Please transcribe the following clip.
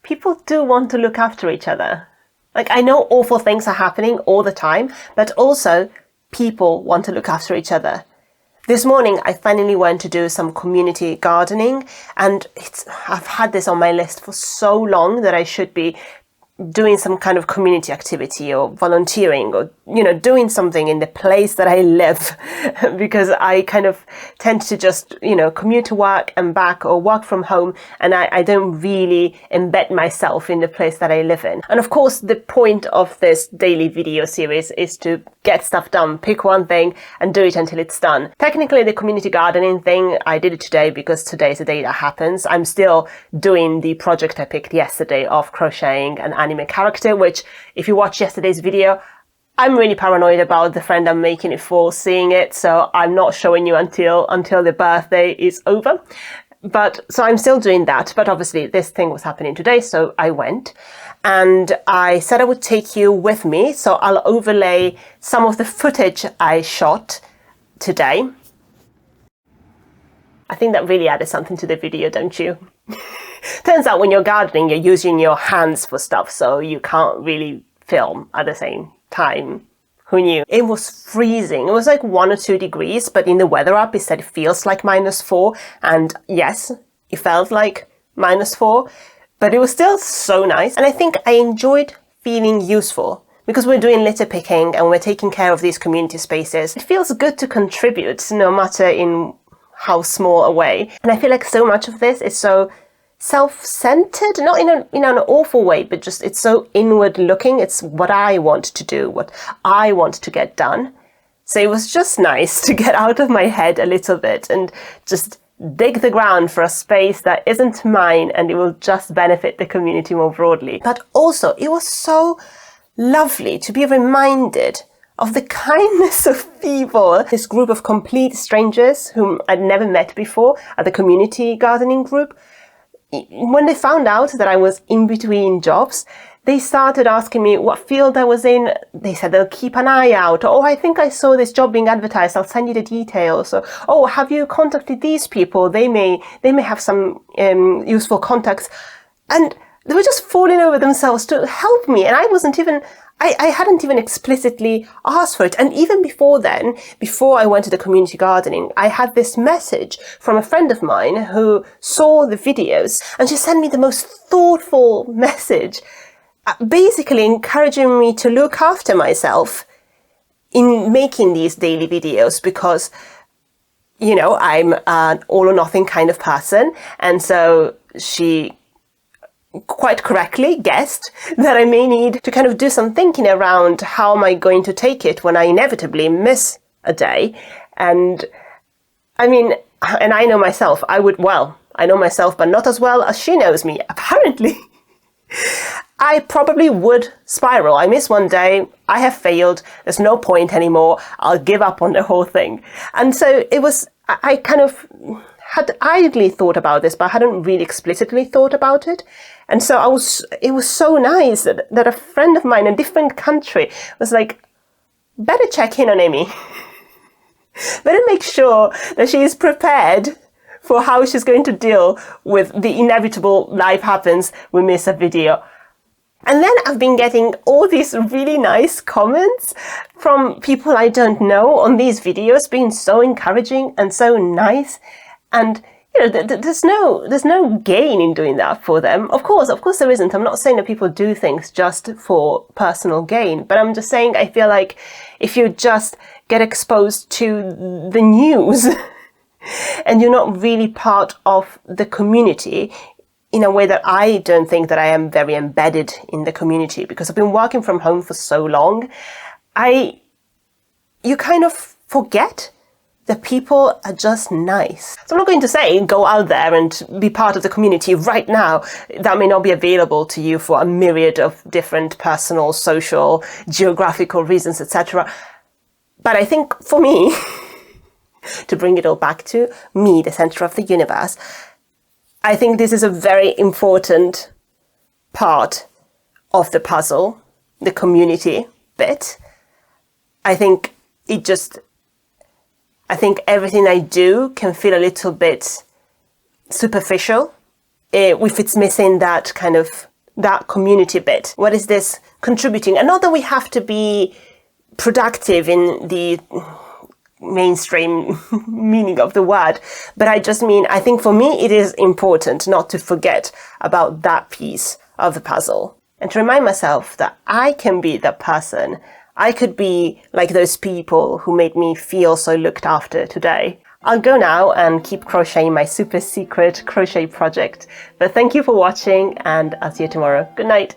people do want to look after each other. Like, I know awful things are happening all the time, but also people want to look after each other. This morning, I finally went to do some community gardening, and I've had this on my list for so long that I should be doing some kind of community activity or volunteering or, doing something in the place that I live because I kind of tend to just, commute to work and back or work from home, and I don't really embed myself in the place that I live in. And of course, the point of this daily video series is to get stuff done, pick one thing and do it until it's done. Technically, the community gardening thing, I did it today because today is the day that happens. I'm still doing the project I picked yesterday of crocheting an anime character, which if you watch yesterday's video, I'm really paranoid about the friend I'm making it for seeing it, so I'm not showing you until the birthday is over. So I'm still doing that, but obviously this thing was happening today, so I went. And I said I would take you with me, so I'll overlay some of the footage I shot today. I think that really added something to the video, don't you? Turns out when you're gardening, you're using your hands for stuff, so you can't really film at the same time. Who knew? It was freezing. It was like 1 or 2 degrees, but in the weather app, it said it feels like -4. And yes, it felt like -4, but it was still so nice. And I think I enjoyed feeling useful because we're doing litter picking and we're taking care of these community spaces. It feels good to contribute, no matter in how small a way. And I feel like so much of this is so self-centered, not in an awful way, but just it's so inward looking. It's what I want to do, what I want to get done. So it was just nice to get out of my head a little bit and just dig the ground for a space that isn't mine, and it will just benefit the community more broadly. But also, it was so lovely to be reminded of the kindness of people. This group of complete strangers whom I'd never met before at the community gardening group, when they found out that I was in between jobs, they started asking me what field I was in. They said they'll keep an eye out. Oh, I think I saw this job being advertised. I'll send you the details. So, oh, have you contacted these people? They may have some useful contacts. And they were just falling over themselves to help me. And I hadn't even explicitly asked for it. And even before then, before I went to the community gardening, I had this message from a friend of mine who saw the videos, and she sent me the most thoughtful message, basically encouraging me to look after myself in making these daily videos because, I'm an all or nothing kind of person. And so she quite correctly guessed that I may need to kind of do some thinking around how am I going to take it when I inevitably miss a day. And I mean, and I know myself, I know myself, but not as well as she knows me, apparently. I probably would spiral. I miss one day, I have failed, there's no point anymore, I'll give up on the whole thing. And so I kind of had idly thought about this, but I hadn't really explicitly thought about it. And so it was so nice that a friend of mine in a different country was like, better check in on Amy. Better make sure that she is prepared for how she's going to deal with the inevitable life happens, we miss a video. And then I've been getting all these really nice comments from people I don't know on these videos, being so encouraging and so nice. And there's no gain in doing that for them. Of course there isn't. I'm not saying that people do things just for personal gain, but I'm just saying I feel like if you just get exposed to the news and you're not really part of the community in a way that I don't think that I am very embedded in the community, because I've been working from home for so long, you kind of forget that people are just nice. So I'm not going to say go out there and be part of the community right now. That may not be available to you for a myriad of different personal, social, geographical reasons, etc. But I think for me, to bring it all back to me, the center of the universe, I think this is a very important part of the puzzle, the community bit. I think everything I do can feel a little bit superficial if it's missing that kind of that community bit. What is this contributing? And not that we have to be productive in the mainstream meaning of the word, but I just mean, I think for me it is important not to forget about that piece of the puzzle and to remind myself that I can be that person. I could be like those people who made me feel so looked after today. I'll go now and keep crocheting my super secret crochet project, but thank you for watching and I'll see you tomorrow. Good night.